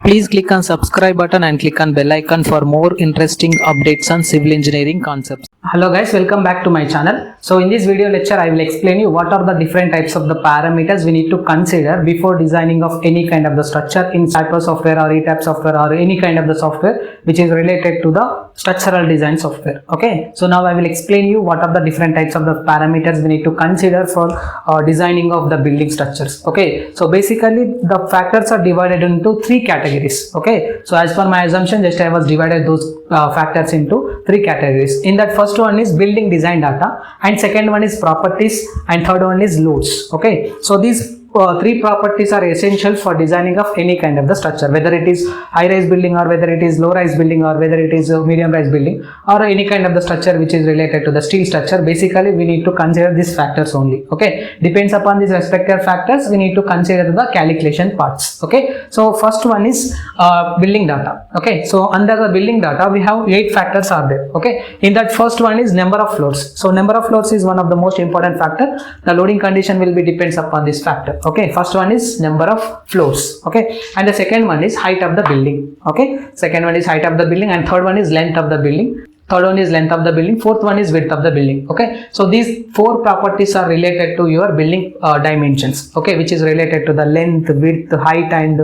Please click on subscribe button and click on bell icon for more interesting updates on civil engineering concepts. Hello guys, welcome back to my channel. So in this video lecture I will explain you what are the different types of the parameters we need to consider before designing of any kind of the structure in SATPA software or ETAP software or any kind of the software which is related to the structural design software. Okay, so now I will explain you what are the different types of the parameters we need to consider for designing of the building structures. Okay, so basically the factors are divided into three categories. Okay, so as per my assumption, just I was divided those factors into three categories. In that, first one is building design data, and second one is properties, and third one is loads. Okay, so these three properties are essential for designing of any kind of the structure, whether it is high rise building or whether it is low rise building or whether it is a medium rise building or any kind of the structure which is related to the steel structure. Basically we need to consider these factors only. Okay, depends upon these respective factors we need to consider the calculation parts. Okay, so first one is building data. Okay, so under the building data we have 8 factors are there. Okay, in that first one is number of floors. So number of floors is one of the most important factor. The loading condition will be depends upon this factor. Okay, first one is number of floors. Okay, and the second one is height of the building. Okay, second one is height of the building, and third one is length of the building. Third one is length of the building. Fourth one is width of the building. Okay, so these 4 properties are related to your building dimensions. Okay, which is related to the length, width, height, and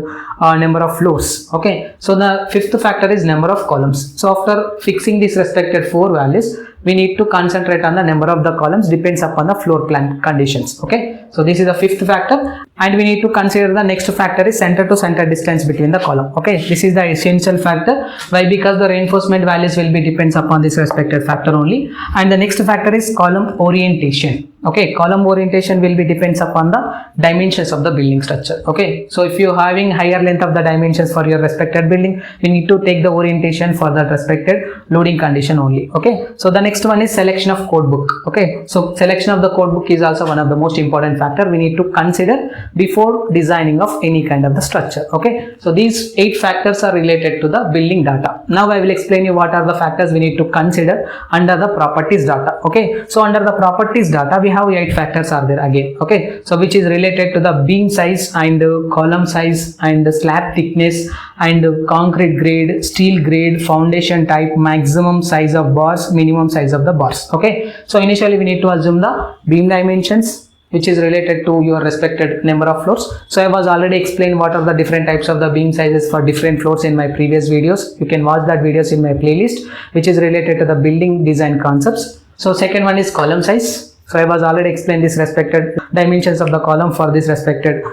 number of floors. Okay, so the fifth factor is number of columns. So after fixing these respected 4 values, we need to concentrate on the number of the columns depends upon the floor plan conditions. Okay, so this is the fifth factor, and we need to consider the next factor is center to center distance between the column. Okay, this is the essential factor. Why? Because the reinforcement values will be depends upon this respected factor only. And the next factor is column orientation. Okay, column orientation will be depends upon the dimensions of the building structure. Okay, so if you are having higher length of the dimensions for your respected building, we need to take the orientation for that respected loading condition only. Okay, so the next one is selection of code book. Okay, so selection of the code book is also one of the most important factor we need to consider before designing of any kind of the structure. Okay, so these 8 factors are related to the building data. Now I will explain you what are the factors we need to consider under the properties data. Okay, so under the properties data we have 8 factors are there again. Okay, so which is related to the beam size and column size and slab thickness and concrete grade, steel grade, foundation type, maximum size of bars, minimum size of the bars. Okay, so initially we need to assume the beam dimensions which is related to your respected number of floors. So I was already explained what are the different types of the beam sizes for different floors in my previous videos. You can watch that videos in my playlist which is related to the building design concepts. So second one is column size. So I was already explained this respected dimensions of the column for this respected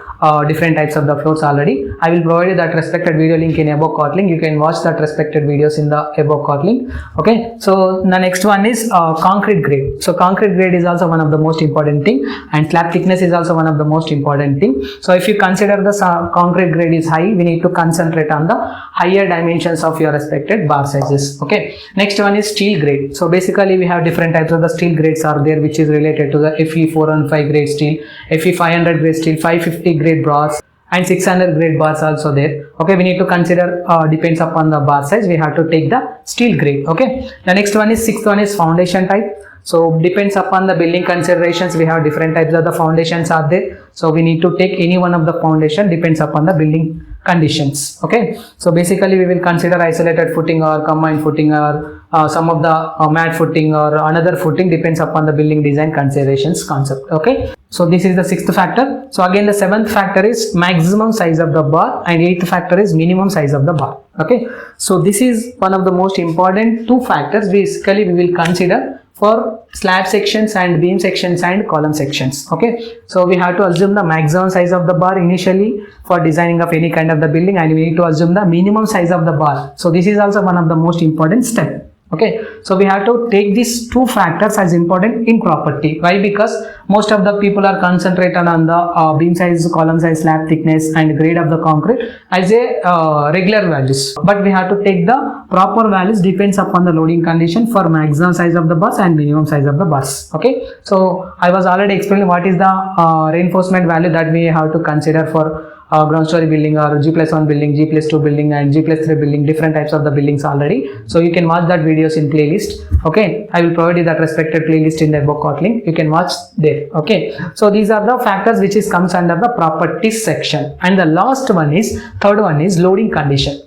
different types of the floors already. I will provide you that respected video link in above card link. You can watch that respected videos in the above card link. Okay, so the next one is concrete grade. So concrete grade is also one of the most important thing, and slab thickness is also one of the most important thing. So if you consider the concrete grade is high, we need to concentrate on the higher dimensions of your respected bar sizes. Okay, next one is steel grade. So basically we have different types of the steel grades are there which is related to the FE 415 grade steel, FE 500 grade steel, 550 grade bars, and 600 grade bars also there. Okay, we need to consider depends upon the bar size, we have to take the steel grade. Okay, the next one is sixth one is foundation type. So depends upon the building considerations, we have different types of the foundations are there. So we need to take any one of the foundation depends upon the building conditions. Okay, so basically we will consider isolated footing or combined footing or some of the mat footing or another footing depends upon the building design considerations concept. Okay, so this is the sixth factor. So again the seventh factor is maximum size of the bar, and eighth factor is minimum size of the bar. Okay, so this is one of the most important 2 factors basically we will consider for slab sections and beam sections and column sections. Okay, so we have to assume the maximum size of the bar initially for designing of any kind of the building, and we need to assume the minimum size of the bar. So this is also one of the most important step. Okay, so we have to take these 2 factors as important in property. Why? Because most of the people are concentrated on the beam size, column size, slab thickness, and grade of the concrete as a regular values, but we have to take the proper values depends upon the loading condition for maximum size of the bars and minimum size of the bars. Okay, so I was already explaining what is the reinforcement value that we have to consider for ground story building or G+1 building, G+2 building and G+3 building, different types of the buildings already. So you can watch that videos in playlist. Okay, I will provide you that respected playlist in the above link. You can watch there. Okay, so these are the factors which is comes under the properties section. And the last one is, third one is loading condition.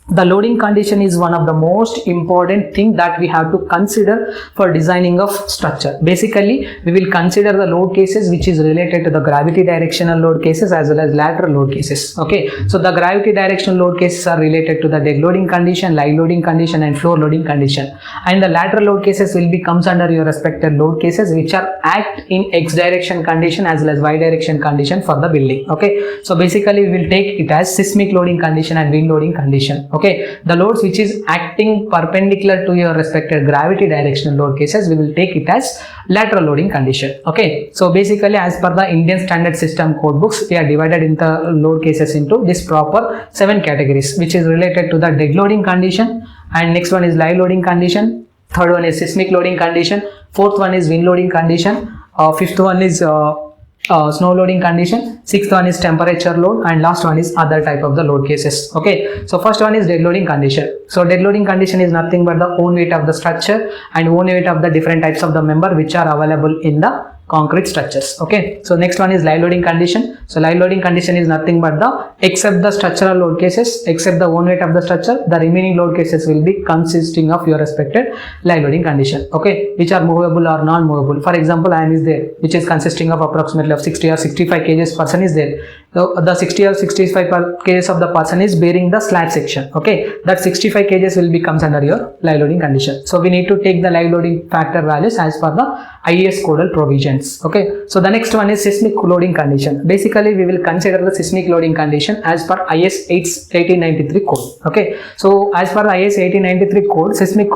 The loading condition is one of the most important thing that we have to consider for designing of structure. Basically, we will consider the load cases which is related to the gravity directional load cases as well as lateral load cases. Okay, so the gravity directional load cases are related to the deck loading condition, live loading condition and floor loading condition. And the lateral load cases will be comes under your respective load cases which are act in X direction condition as well as Y direction condition for the building. Okay, so basically we will take it as seismic loading condition and wind loading condition. Okay, the loads which is acting perpendicular to your respective gravity directional load cases, we will take it as lateral loading condition. Okay, so basically as per the Indian Standard System code books, we are divided into load cases into this proper 7 categories, which is related to the dead loading condition, and next one is live loading condition, third one is seismic loading condition, fourth one is wind loading condition, fifth one is snow loading condition, sixth one is temperature load, and last one is other type of the load cases. Okay, so first one is dead loading condition. So dead loading condition is nothing but the own weight of the structure and own weight of the different types of the member which are available in the concrete structures. Okay, so next one is live loading condition. So live loading condition is nothing but the except the structural load cases, except the own weight of the structure, the remaining load cases will be consisting of your respected live loading condition. Okay, which are movable or non-movable. For example, iron is there which is consisting of approximately of 60 or 65 kgs person is there. So the 60 or 65 kgs of the person is bearing the slab section. Okay, that 65 kgs will be comes under your live loading condition. So we need to take the live loading factor values as per the IAS codal provisions. Okay, so the next one is seismic loading condition. Basically, we will consider the seismic loading condition as per IS 1893 code. Okay, so as per the IS 1893 code, seismic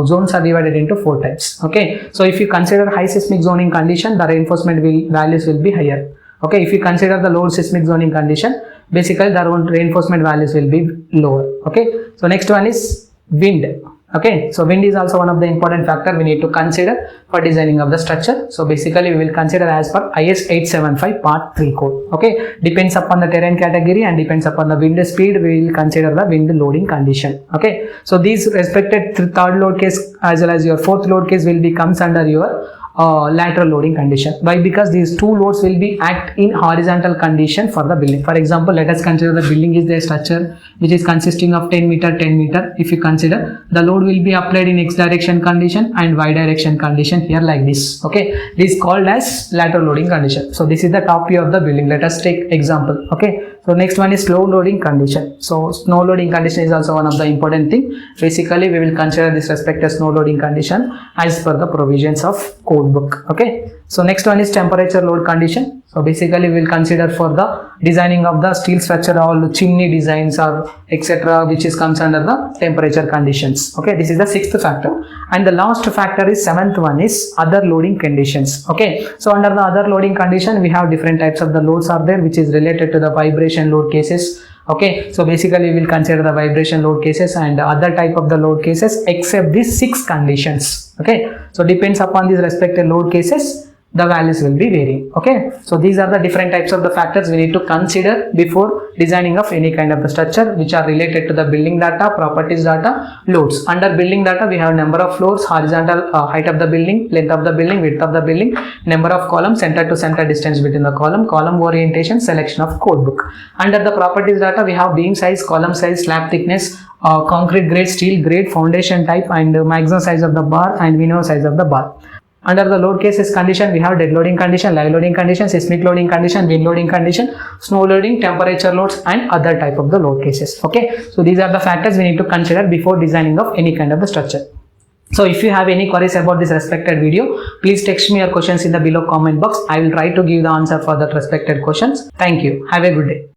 zones are divided into 4 types. Okay, so if you consider high seismic zoning condition, the reinforcement values will be higher. Okay, if you consider the low seismic zoning condition, basically the reinforcement values will be lower. Okay, so next one is wind. Okay, so wind is also one of the important factor we need to consider for designing of the structure. So basically we will consider as per IS 875 part 3 code. Okay, depends upon the terrain category and depends upon the wind speed, we will consider the wind loading condition. Okay, so these respected third load case as well as your fourth load case will be comes under your lateral loading condition. Why? Because these two loads will be act in horizontal condition for the building. For example, let us consider the building is the structure which is consisting of 10 meter 10 meter. If you consider, the load will be applied in X direction condition and Y direction condition here like this. Okay, this is called as lateral loading condition. So this is the top view of the building. Let us take example. Okay, so next one is slow loading condition. So snow loading condition is also one of the important thing. Basically we will consider this respective snow loading condition as per the provisions of code book. Okay, so next one is temperature load condition. So basically we will consider for the designing of the steel structure, all chimney designs or etc. which is comes under the temperature conditions. Okay, this is the sixth factor, and the last factor is seventh one is other loading conditions. Okay, so under the other loading condition we have different types of the loads are there which is related to the vibration load cases. Okay, so basically we will consider the vibration load cases and other type of the load cases except these 6 conditions. Okay, so depends upon these respective load cases, the values will be varying. Okay, so these are the different types of the factors we need to consider before designing of any kind of the structure which are related to the building data, properties data, loads. Under building data we have number of floors, horizontal height of the building, length of the building, width of the building, number of columns, center to center distance between the column orientation, selection of code book. Under the properties data we have beam size, column size, slab thickness, concrete grade, steel grade, foundation type, and maximum size of the bar and minimum size of the bar. Under the load cases condition, we have dead loading condition, live loading condition, seismic loading condition, wind loading condition, snow loading, temperature loads, and other type of the load cases. Okay, so these are the factors we need to consider before designing of any kind of the structure. So if you have any queries about this respected video, please text me your questions in the below comment box. I will try to give the answer for that respected questions. Thank you. Have a good day.